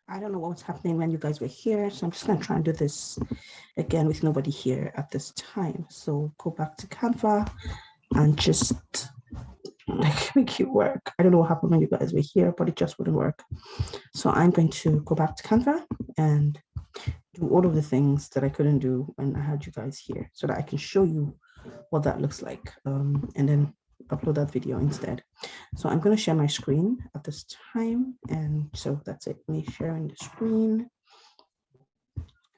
I don't know what was happening when you guys were here, so I'm just going to try and do this again with nobody here at this time. So go back to Canva and just make it work. I don't know what happened when you guys were here, but it just wouldn't work. So I'm going to go back to Canva and do all of the things that I couldn't do when I had you guys here so that I can show you what that looks like, and then upload that video instead. So I'm going to share my screen at this time, and so that's it, me sharing the screen.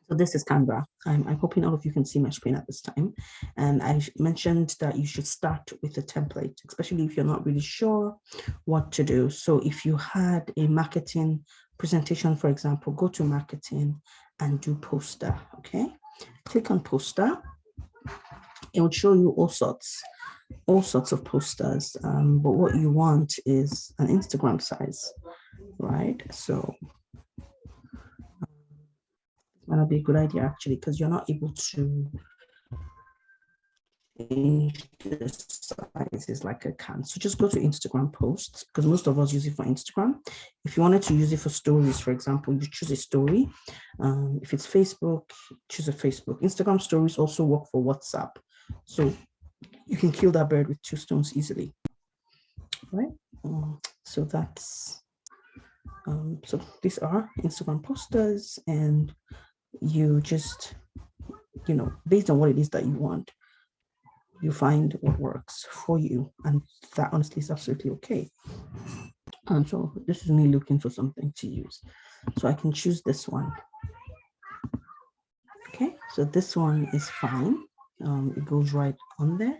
So this is Canva. I'm hoping all of you can see my screen at this time. And I mentioned that you should start with a template, especially if you're not really sure what to do. So if you had a marketing presentation, for example, go to marketing and do poster, okay? Click on poster. It will show you all sorts of posters, but what you want is an Instagram size, right? So it might not be a good idea actually, because you're not able to change the sizes like I can. So just go to Instagram posts, because most of us use it for Instagram. If you wanted to use it for stories, for example, you choose a story. If it's Facebook, choose a Facebook. Instagram stories also work for WhatsApp. So you can kill that bird with two stones easily, right? So that's, so these are Instagram posters, and you just, based on what it is that you want, you find what works for you, and that honestly is absolutely okay. And so this is me looking for something to use. So I can choose this one. Okay, so this one is fine. It goes right on there.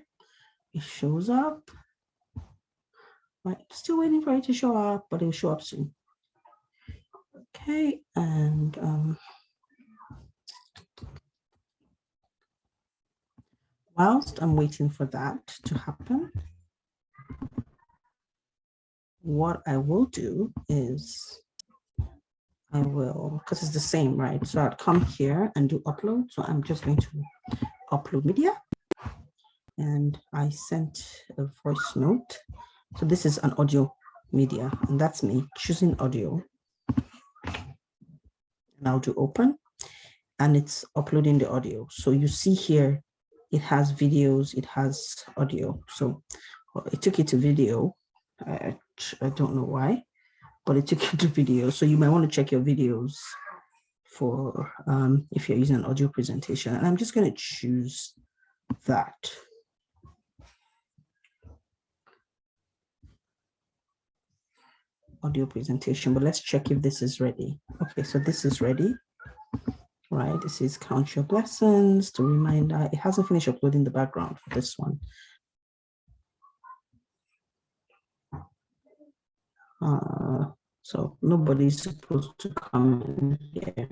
It shows up. Right, still waiting for it to show up, but it will show up soon. Okay, and whilst I'm waiting for that to happen, what I will do is I will, because it's the same, right? So I'd come here and do upload. So I'm just going to upload media. And I sent a voice note. So this is an audio media, and that's me choosing audio. And I'll do open, and it's uploading the audio. So you see here, it has videos, it has audio. So it took it to video. I don't know why, but it took it to video. So you might want to check your videos for if you're using an audio presentation. And I'm just going to choose that. Audio presentation, but let's check if this is ready. Okay, so this is ready, right? This is Count Your Blessings, the reminder. It hasn't finished uploading the background for this one. So nobody's supposed to come in here.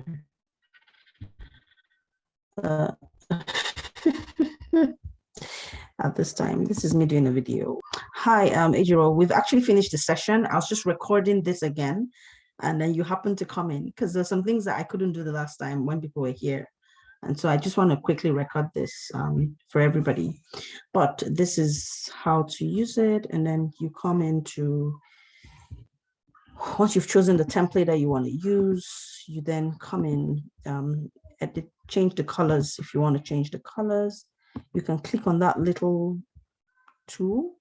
At this time, this is me doing a video. Hi, Ejiro. We've actually finished the session. I was just recording this again, and then you happened to come in because there's some things that I couldn't do the last time when people were here. And so I just want to quickly record this for everybody. But this is how to use it. And then you come into, once you've chosen the template that you want to use, you then come in, edit, change the colors. If you want to change the colors, you can click on that little tool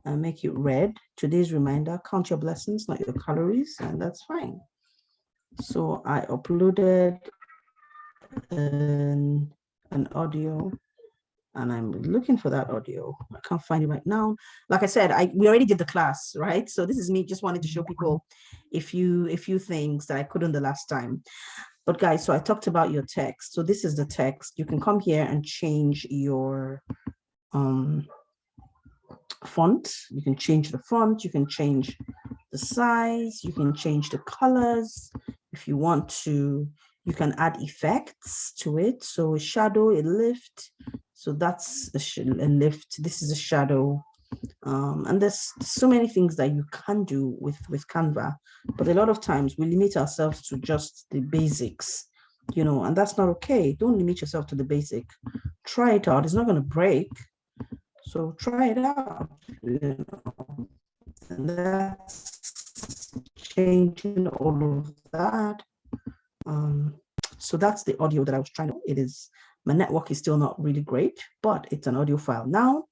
and make it red. Today's reminder, count your blessings, not your calories, and that's fine. So I uploaded an audio, and I'm looking for that audio. I can't find it right now. Like I said, we already did the class, right? So this is me just wanting to show people a few things that I couldn't the last time. But guys, so I talked about your text. So this is the text. You can come here and change your font. You can change the font. You can change the size. You can change the colors. If you want to, you can add effects to it. So a shadow, a lift. So that's a lift. This is a shadow. And there's so many things that you can do with Canva, but a lot of times we limit ourselves to just the basics, and that's not okay. Don't limit yourself to the basic. Try it out. It's not going to break. So try it out, and that's changing all of that. So that's the audio that I was trying to, it is, my network is still not really great, but it's an audio file now.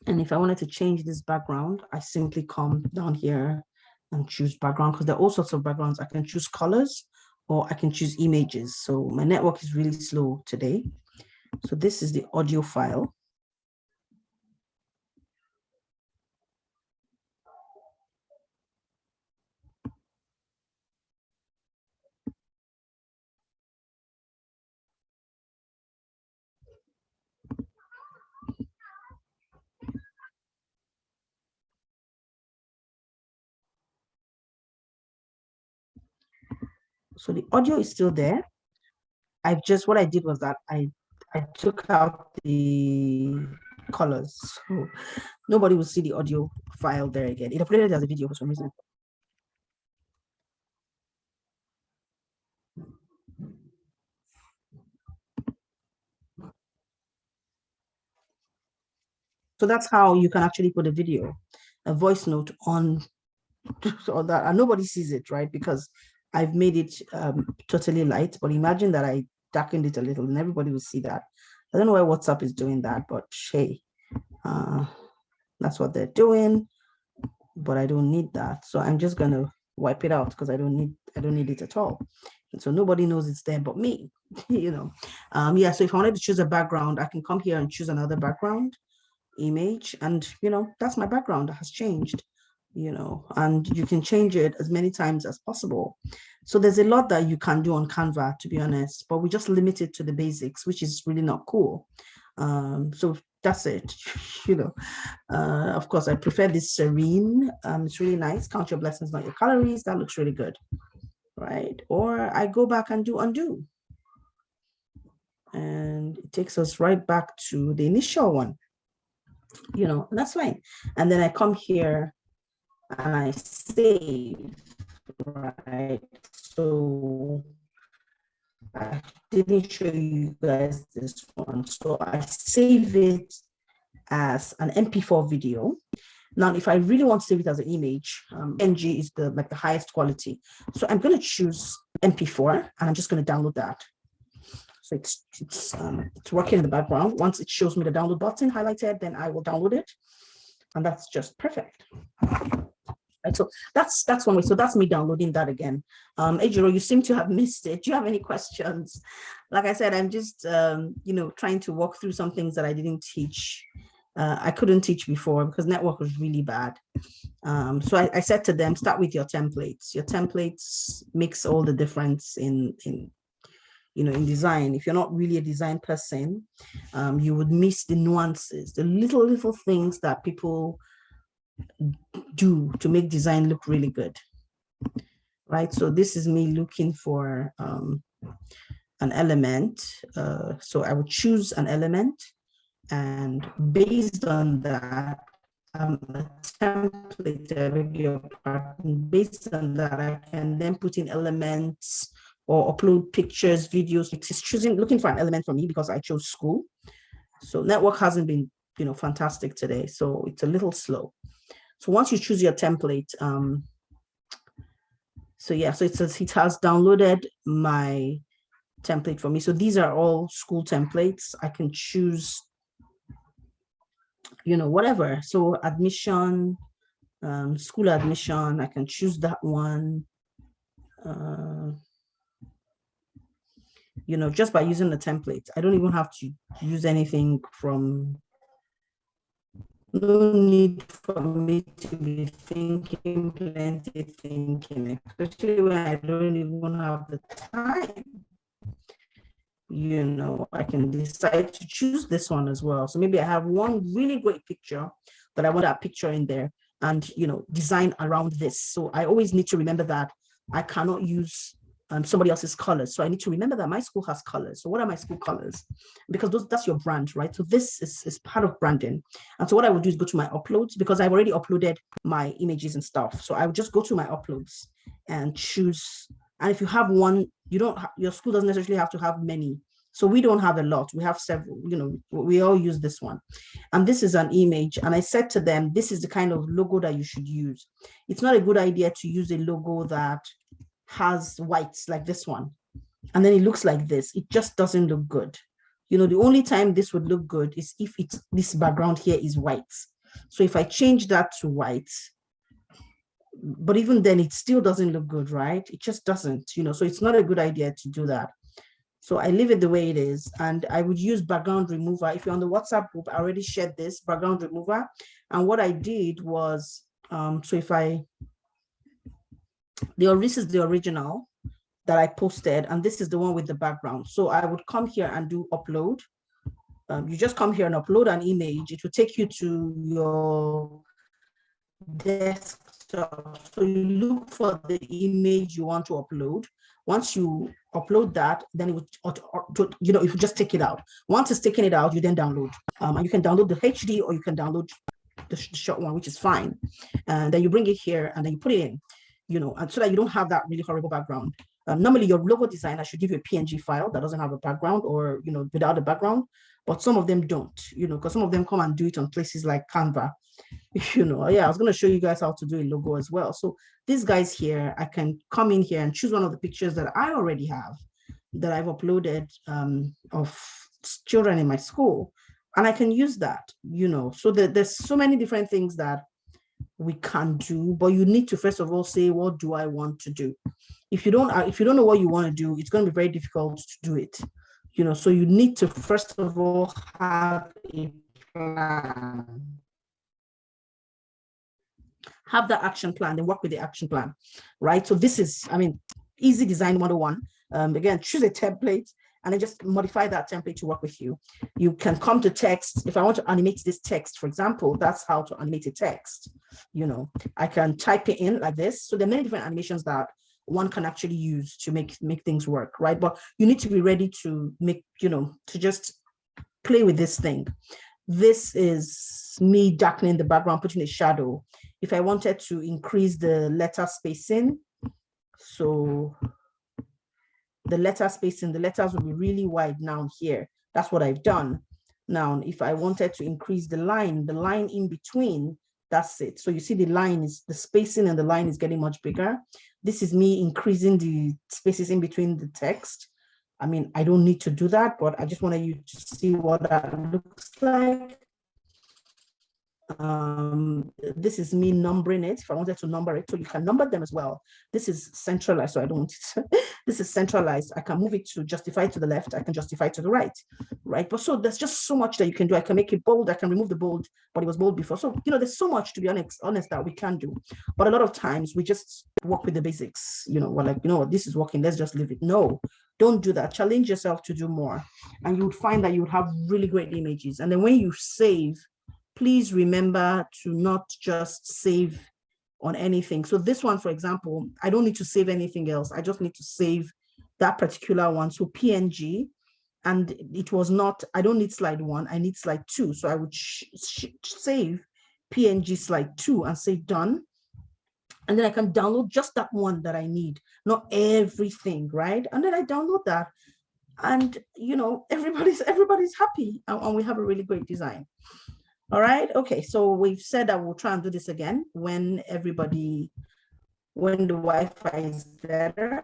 And if I wanted to change this background, I simply come down here and choose background, because there are all sorts of backgrounds. I can choose colors or I can choose images. So my network is really slow today. So this is the audio file. So the audio is still there. What I did was that I took out the colors. So nobody will see the audio file there again. It uploaded as a video for some reason. So that's how you can actually put a video, a voice note on so that, and nobody sees it, right? Because I've made it totally light, but imagine that I darkened it a little and everybody will see that. I don't know why WhatsApp is doing that, but hey, that's what they're doing, but I don't need that. So I'm just gonna wipe it out because I don't need it at all. And so nobody knows it's there but me, you know. Yeah, so if I wanted to choose a background, I can come here and choose another background image, and you know, that's my background that has changed, you know, and you can change it as many times as possible. So there's a lot that you can do on Canva, to be honest, but we just limit it to the basics, which is really not cool. So that's it. You know, of course, I prefer this serene. It's really nice. Count your blessings, not your calories. That looks really good, right? Or I go back and do undo, and it takes us right back to the initial one. You know, and that's fine. And then I come here and I save, right? So I didn't show you guys this one. So I save it as an MP4 video. Now, if I really want to save it as an image, NG is the highest quality. So I'm going to choose MP4 and I'm just going to download that. So it's working in the background. Once it shows me the download button highlighted, then I will download it. And that's just perfect. Right, so that's one way. So that's me downloading that again. Ejiro, you seem to have missed it. Do you have any questions? Like I said, I'm just you know, trying to walk through some things that I didn't teach. I couldn't teach before because network was really bad. So I said to them, start with your templates. Your templates makes all the difference in you know, in design. If you're not really a design person, you would miss the nuances, the little things that people do to make design look really good, right? So this is me looking for an element. So I would choose an element, and based on that, a template, based on that, I can then put in elements or upload pictures, videos. It's looking for an element for me because I chose school. So network hasn't been, you know, fantastic today. So it's a little slow. So once you choose your template, so yeah, so it says it has downloaded my template for me. So these are all school templates. I can choose, you know, whatever. So admission, school admission, I can choose that one. You know, just by using the template. I don't even have to use anything from, no need for me to be thinking, plenty thinking, especially when I don't even have the time. You know, I can decide to choose this one as well. So maybe I have one really great picture, but I want that picture in there and, you know, design around this. So I always need to remember that I cannot use somebody else's colors. So I need to remember that my school has colors. So what are my school colors? Because that's your brand, right? So this is part of branding. And so what I would do is go to my uploads, because I've already uploaded my images and stuff. So I would just go to my uploads and choose. And if you have one, you don't, your school doesn't necessarily have to have many. So we don't have a lot. We have several, we all use this one. And this is an image. And I said to them, this is the kind of logo that you should use. It's not a good idea to use a logo that has whites like this one. And then it looks like this. It just doesn't look good. The only time this would look good is if this background here is white. So if I change that to white, but even then it still doesn't look good, right? It just doesn't, so it's not a good idea to do that. So I leave it the way it is. And I would use background remover. If you're on the WhatsApp group, I already shared this background remover. And what I did was, this is the original that I posted, and this is the one with the background. So I would come here and do upload. You just come here and upload an image. It will take you to your desktop. So you look for the image you want to upload. Once you upload that, then it would, it will just take it out. Once it's taken it out, you then download. And you can download the HD or you can download the short one, which is fine. And then you bring it here and then you put it in, and so that you don't have that really horrible background. Normally your logo designer should give you a PNG file that doesn't have a background or, without a background, but some of them don't, because some of them come and do it on places like Canva. I was going to show you guys how to do a logo as well. So these guys here, I can come in here and choose one of the pictures that I already have that I've uploaded of children in my school, and I can use that, so there's so many different things that we can do, but you need to first of all say, what do I want to do? If you don't know what you want to do, it's going to be very difficult to do it, so you need to first of all have a plan. Have the action plan, then work with the action plan, right? So this is, easy design 101. Again, choose a template and then just modify that template to work with you. You can come to text. If I want to animate this text, for example, that's how to animate a text. I can type it in like this. So there are many different animations that one can actually use to make things work, right? But you need to be ready to make, to just play with this thing. This is me darkening the background, putting a shadow. If I wanted to increase the letter spacing, so the letter spacing, the letters will be really wide now here. That's what I've done. Now, if I wanted to increase the line in between, that's it. So you see the spacing and the line is getting much bigger. This is me increasing the spaces in between the text. I don't need to do that, but I just wanted you to see what that looks like. This is me numbering it. If I wanted to number it, so you can number them as well. This is centralized, so I don't. This is centralized. I can move it to justify to the left. I can justify to the right, right? But so there's just so much that you can do. I can make it bold. I can remove the bold, but it was bold before. So there's so much, to be honest that we can do. But a lot of times we just work with the basics. We're like, this is working. Let's just leave it. No, don't do that. Challenge yourself to do more, and you would find that you would have really great images. And then when you save, please remember to not just save on anything. So this one, for example, I don't need to save anything else. I just need to save that particular one. So PNG, and it was not, I don't need slide 1, I need slide 2. So I would save PNG slide 2 and say done. And then I can download just that one that I need, not everything, right? And then I download that, and everybody's happy, and we have a really great design. All right. Okay. So we've said that we'll try and do this again when the Wi-Fi is better.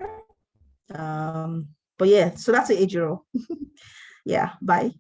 But yeah, so that's the 8-0. Yeah. Bye.